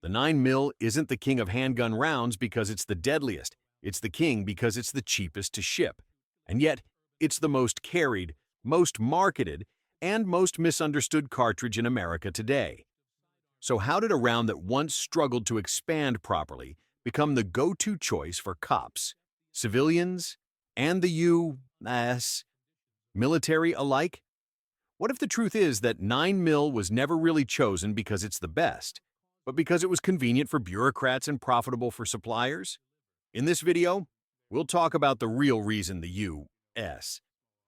The 9mm isn't the king of handgun rounds because it's the deadliest. It's the king because it's the cheapest to ship. And yet, it's the most carried, most marketed, and most misunderstood cartridge in America today. So how did a round that once struggled to expand properly become the go-to choice for cops, civilians, and the U.S. military alike? What if the truth is that 9mm was never really chosen because it's the best, but because it was convenient for bureaucrats and profitable for suppliers? In this video, we'll talk about the real reason the U.S.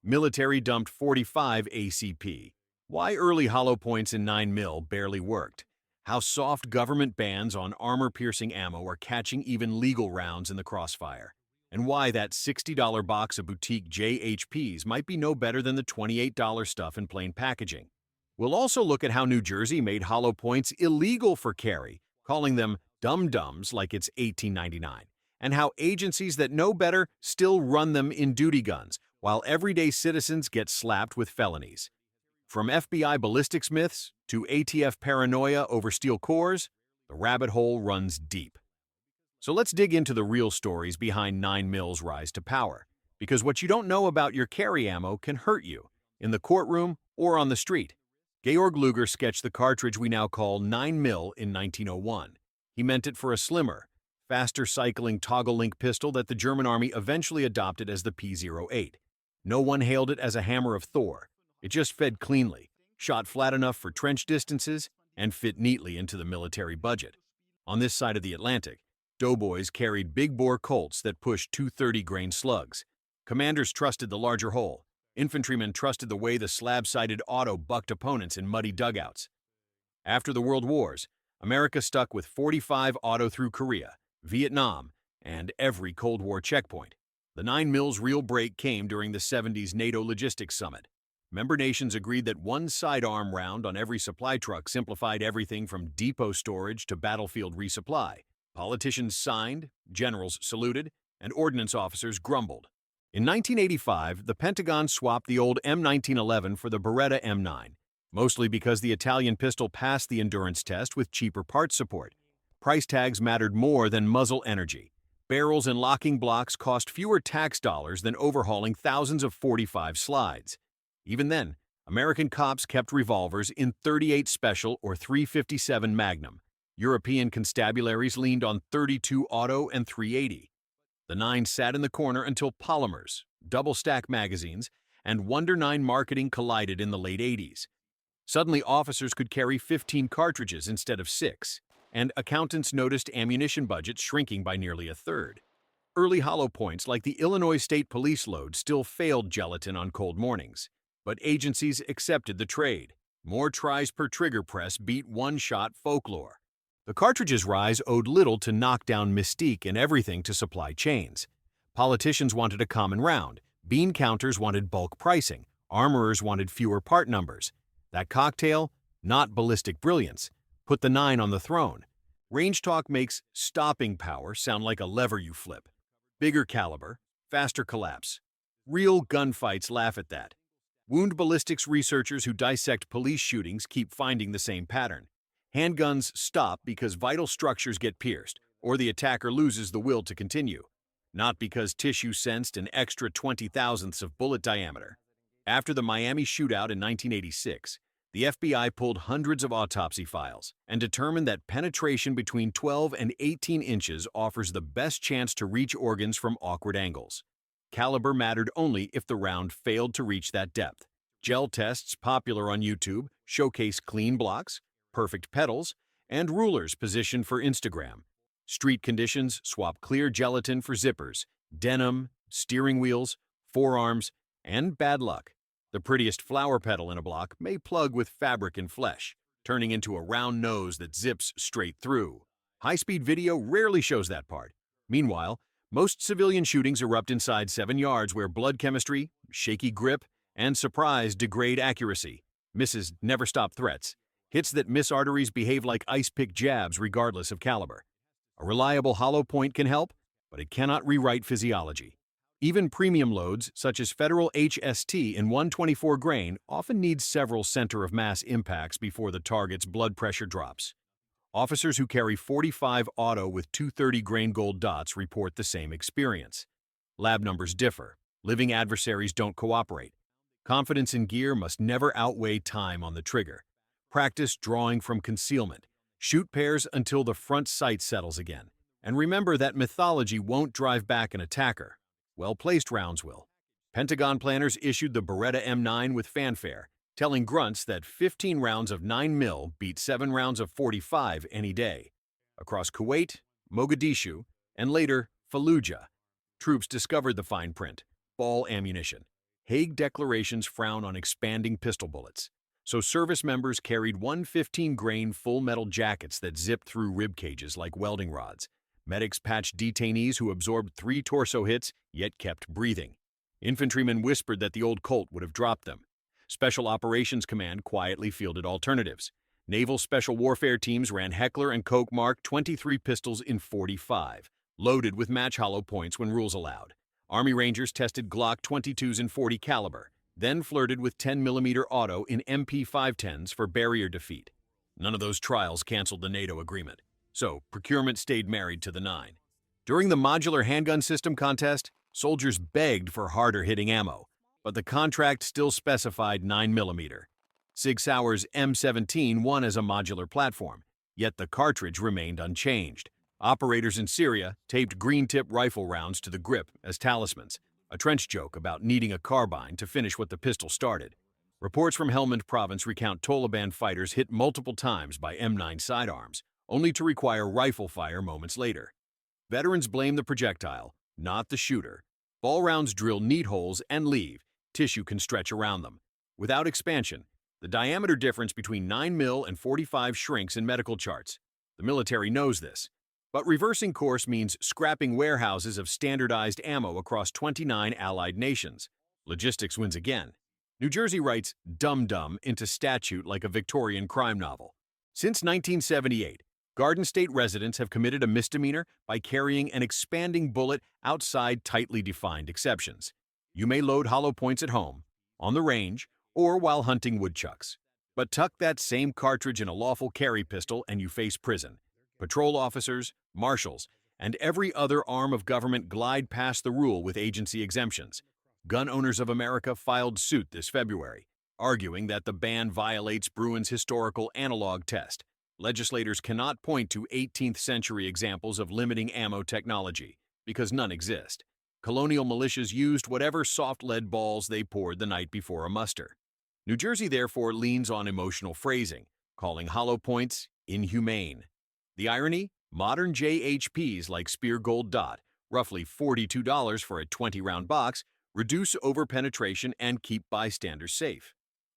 military dumped 45 ACP, why early hollow points in 9mm barely worked, how soft government bans on armor-piercing ammo are catching even legal rounds in the crossfire, and why that $60 box of boutique JHPs might be no better than the $28 stuff in plain packaging. We'll also look at how New Jersey made hollow points illegal for carry, calling them dum-dums like it's $18.99, and how agencies that know better still run them in duty guns, while everyday citizens get slapped with felonies. From FBI ballistics myths to ATF paranoia over steel cores, the rabbit hole runs deep. So let's dig into the real stories behind 9mm's rise to power, because what you don't know about your carry ammo can hurt you, in the courtroom or on the street. Georg Luger sketched the cartridge we now call 9mm in 1901. He meant it for a slimmer, faster cycling toggle-link pistol that the German army eventually adopted as the P-08. No one hailed it as a hammer of Thor. It just fed cleanly, shot flat enough for trench distances, and fit neatly into the military budget. On this side of the Atlantic, doughboys carried big-bore Colts that pushed 230-grain slugs. Commanders trusted the larger hole. Infantrymen trusted the way the slab-sided auto bucked opponents in muddy dugouts. After the World Wars, America stuck with 45 auto through Korea, Vietnam, and every Cold War checkpoint. The 9mm's real break came during the 70s NATO Logistics Summit. Member nations agreed that one sidearm round on every supply truck simplified everything from depot storage to battlefield resupply. Politicians signed, generals saluted, and ordnance officers grumbled. In 1985, the Pentagon swapped the old M1911 for the Beretta M9, mostly because the Italian pistol passed the endurance test with cheaper parts support. Price tags mattered more than muzzle energy. Barrels and locking blocks cost fewer tax dollars than overhauling thousands of .45 slides. Even then, American cops kept revolvers in .38 Special or .357 Magnum. European constabularies leaned on .32 Auto and .380. The 9 sat in the corner until polymers, double-stack magazines, and Wonder 9 marketing collided in the late 80s. Suddenly, officers could carry 15 cartridges instead of 6, and accountants noticed ammunition budgets shrinking by nearly a third. Early hollow points like the Illinois State Police load still failed gelatin on cold mornings, but agencies accepted the trade. More tries per trigger press beat one-shot folklore. The cartridge's rise owed little to knockdown mystique and everything to supply chains. Politicians wanted a common round, bean counters wanted bulk pricing, armorers wanted fewer part numbers. That cocktail, not ballistic brilliance, put the 9 on the throne. Range talk makes stopping power sound like a lever you flip. Bigger caliber, faster collapse. Real gunfights laugh at that. Wound ballistics researchers who dissect police shootings keep finding the same pattern. Handguns stop because vital structures get pierced, or the attacker loses the will to continue, not because tissue sensed an extra 20,000ths of bullet diameter. After the Miami shootout in 1986, the FBI pulled hundreds of autopsy files and determined that penetration between 12 and 18 inches offers the best chance to reach organs from awkward angles. Caliber mattered only if the round failed to reach that depth. Gel tests popular on YouTube showcase clean blocks, perfect petals, and rulers positioned for Instagram. Street conditions swap clear gelatin for zippers, denim, steering wheels, forearms, and bad luck. The prettiest flower petal in a block may plug with fabric and flesh, turning into a round nose that zips straight through. High-speed video rarely shows that part. Meanwhile, most civilian shootings erupt inside 7 yards where blood chemistry, shaky grip, and surprise degrade accuracy. Misses never stop threats. Hits that miss arteries behave like ice-pick jabs regardless of caliber. A reliable hollow point can help, but it cannot rewrite physiology. Even premium loads, such as Federal HST in 124 grain, often need several center-of-mass impacts before the target's blood pressure drops. Officers who carry .45 auto with 230 grain gold dots report the same experience. Lab numbers differ. Living adversaries don't cooperate. Confidence in gear must never outweigh time on the trigger. Practice drawing from concealment. Shoot pairs until the front sight settles again. And remember that mythology won't drive back an attacker. Well-placed rounds will. Pentagon planners issued the Beretta M9 with fanfare, telling grunts that 15 rounds of 9mm beat 7 rounds of .45 any day. Across Kuwait, Mogadishu, and later Fallujah, troops discovered the fine print: ball ammunition. Hague declarations frown on expanding pistol bullets, so service members carried 115-grain full-metal jackets that zipped through rib cages like welding rods. Medics patched detainees who absorbed 3 torso hits, yet kept breathing. Infantrymen whispered that the old Colt would have dropped them. Special Operations Command quietly fielded alternatives. Naval Special Warfare teams ran Heckler and Koch Mark 23 pistols in .45, loaded with match hollow points when rules allowed. Army Rangers tested Glock 22s in .40 caliber, then flirted with 10mm auto in MP510s for barrier defeat. None of those trials canceled the NATO agreement, so procurement stayed married to the 9. During the modular handgun system contest, soldiers begged for harder-hitting ammo, but the contract still specified 9mm. Sig Sauer's M17 won as a modular platform, yet the cartridge remained unchanged. Operators in Syria taped green-tip rifle rounds to the grip as talismans, a trench joke about needing a carbine to finish what the pistol started. Reports from Helmand province recount Taliban fighters hit multiple times by M9 sidearms, only to require rifle fire moments later. Veterans blame the projectile, not the shooter. Ball rounds drill neat holes and leave. Tissue can stretch around them. Without expansion, the diameter difference between 9mm and .45 shrinks in medical charts. The military knows this. But reversing course means scrapping warehouses of standardized ammo across 29 allied nations. Logistics wins again. New Jersey writes dum-dum into statute like a Victorian crime novel. Since 1978, Garden State residents have committed a misdemeanor by carrying an expanding bullet outside tightly defined exceptions. You may load hollow points at home, on the range, or while hunting woodchucks. But tuck that same cartridge in a lawful carry pistol and you face prison. Patrol officers, marshals, and every other arm of government glide past the rule with agency exemptions. Gun Owners of America filed suit this February, arguing that the ban violates Bruin's historical analog test. Legislators cannot point to 18th-century examples of limiting ammo technology, because none exist. Colonial militias used whatever soft lead balls they poured the night before a muster. New Jersey therefore leans on emotional phrasing, calling hollow points inhumane. The irony? Modern JHPs like Spear Gold Dot, roughly $42 for a 20-round box, reduce overpenetration and keep bystanders safe.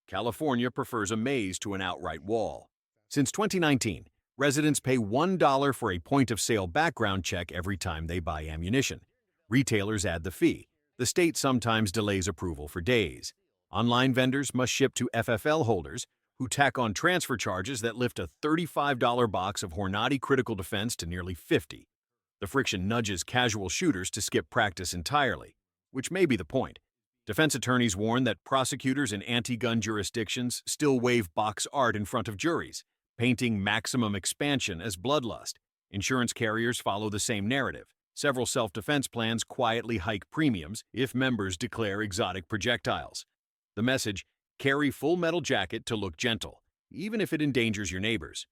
California prefers a maze to an outright wall. Since 2019, residents pay $1 for a point-of-sale background check every time they buy ammunition. Retailers add the fee. The state sometimes delays approval for days. Online vendors must ship to FFL holders, who tack on transfer charges that lift a $35 box of Hornady Critical Defense to nearly $50. The friction nudges casual shooters to skip practice entirely, which may be the point. Defense attorneys warn that prosecutors in anti-gun jurisdictions still wave box art in front of juries, painting maximum expansion as bloodlust. Insurance carriers follow the same narrative. Several self-defense plans quietly hike premiums if members declare exotic projectiles. The message: carry full metal jacket to look gentle, even if it endangers your neighbors.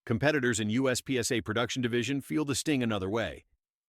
Competitors in USPSA production division feel the sting another way.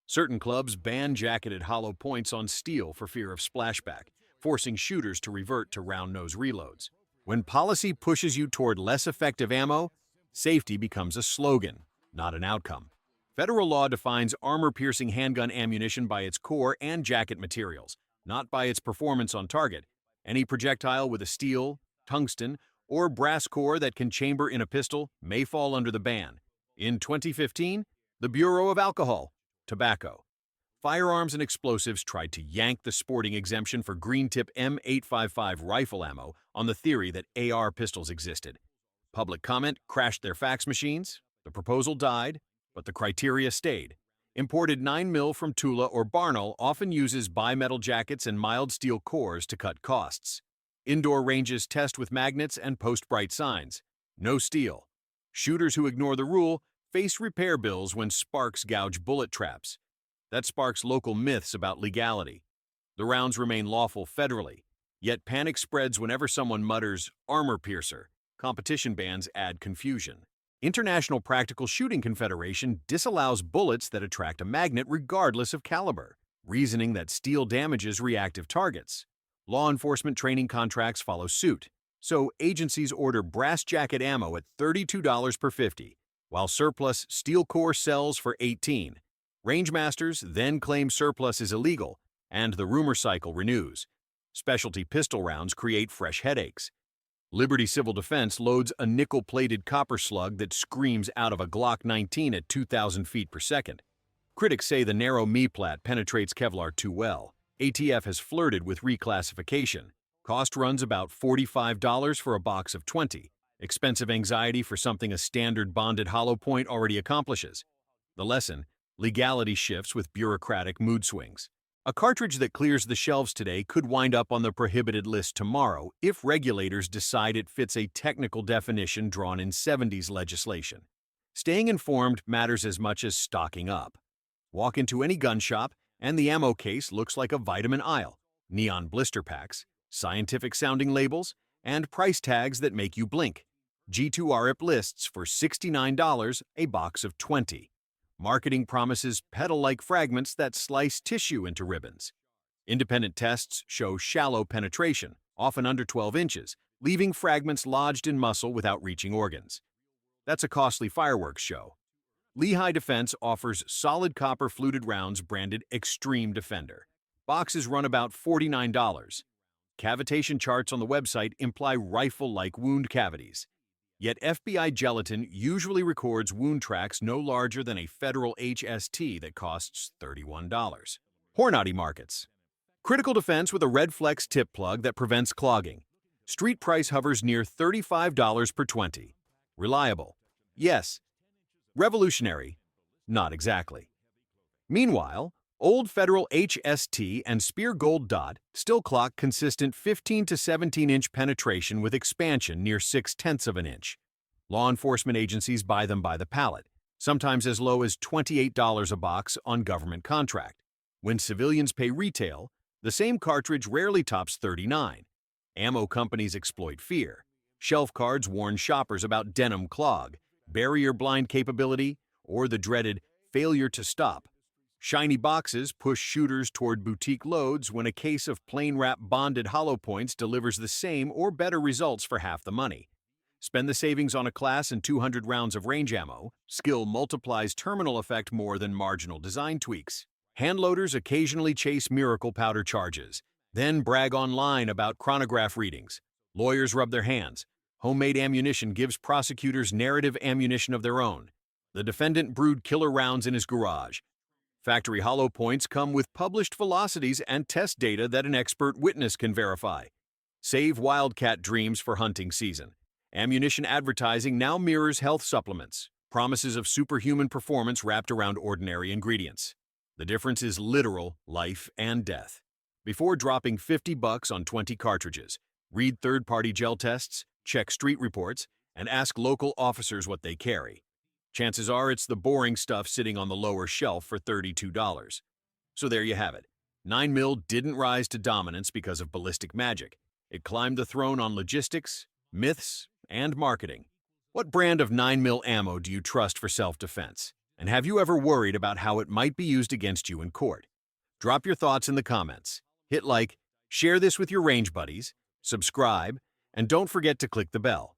Certain clubs ban jacketed hollow points on steel for fear of splashback, forcing shooters to revert to round-nose reloads. When policy pushes you toward less effective ammo, safety becomes a slogan, not an outcome. Federal law defines armor-piercing handgun ammunition by its core and jacket materials, not by its performance on target. Any projectile with a steel, tungsten, or brass core that can chamber in a pistol may fall under the ban. In 2015, the Bureau of Alcohol, Tobacco, Firearms and Explosives tried to yank the sporting exemption for green-tip M855 rifle ammo on the theory that AR pistols existed. Public comment crashed their fax machines, the proposal died, but the criteria stayed. Imported 9mm from Tula or Barnell often uses bimetal jackets and mild steel cores to cut costs. Indoor ranges test with magnets and post bright signs. No steel. Shooters who ignore the rule face repair bills when sparks gouge bullet traps. That sparks local myths about legality. The rounds remain lawful federally, yet panic spreads whenever someone mutters armor piercer. Competition bans add confusion. International Practical Shooting Confederation disallows bullets that attract a magnet regardless of caliber, reasoning that steel damages reactive targets. Law enforcement training contracts follow suit, so agencies order brass jacket ammo at $32 per 50, while surplus steel core sells for $18. Rangemasters then claim surplus is illegal, and the rumor cycle renews. Specialty pistol rounds create fresh headaches. Liberty Civil Defense loads a nickel-plated copper slug that screams out of a Glock 19 at 2,000 feet per second. Critics say the narrow me-plat penetrates Kevlar too well. ATF has flirted with reclassification. Cost runs about $45 for a box of 20. Expensive anxiety for something a standard bonded hollow point already accomplishes. The lesson: legality shifts with bureaucratic mood swings. A cartridge that clears the shelves today could wind up on the prohibited list tomorrow if regulators decide it fits a technical definition drawn in 70s legislation. Staying informed matters as much as stocking up. Walk into any gun shop, and the ammo case looks like a vitamin aisle. Neon blister packs, scientific-sounding labels, and price tags that make you blink. G2RIP lists for $69 a box of 20. Marketing promises petal-like fragments that slice tissue into ribbons. Independent tests show shallow penetration, often under 12 inches, leaving fragments lodged in muscle without reaching organs. That's a costly fireworks show. Lehigh Defense offers solid copper fluted rounds branded Extreme Defender. Boxes run about $49. Cavitation charts on the website imply rifle-like wound cavities. Yet FBI gelatin usually records wound tracks no larger than a federal HST that costs $31. Hornady markets. Critical defense with a red flex tip plug that prevents clogging. Street price hovers near $35 per 20. Reliable? Yes. Revolutionary? Not exactly. Meanwhile, old federal HST and Spear Gold Dot still clock consistent 15 to 17-inch penetration with expansion near 0.6 of an inch. Law enforcement agencies buy them by the pallet, sometimes as low as $28 a box on government contract. When civilians pay retail, the same cartridge rarely tops $39. Ammo companies exploit fear. Shelf cards warn shoppers about denim clog, barrier blind capability, or the dreaded failure to stop. Shiny boxes push shooters toward boutique loads when a case of plain wrap bonded hollow points delivers the same or better results for half the money. Spend the savings on a class and 200 rounds of range ammo. Skill multiplies terminal effect more than marginal design tweaks. Handloaders occasionally chase miracle powder charges, then brag online about chronograph readings. Lawyers rub their hands. Homemade ammunition gives prosecutors narrative ammunition of their own. The defendant brewed killer rounds in his garage. Factory hollow points come with published velocities and test data that an expert witness can verify. Save wildcat dreams for hunting season. Ammunition advertising now mirrors health supplements, promises of superhuman performance wrapped around ordinary ingredients. The difference is literal life and death. Before dropping $50 on 20 cartridges, read third-party gel tests, check street reports, and ask local officers what they carry. Chances are it's the boring stuff sitting on the lower shelf for $32. So there you have it. 9mm didn't rise to dominance because of ballistic magic. It climbed the throne on logistics, myths, and marketing. What brand of 9mm ammo do you trust for self-defense? And have you ever worried about how it might be used against you in court? Drop your thoughts in the comments. Hit like, share this with your range buddies, subscribe, and don't forget to click the bell.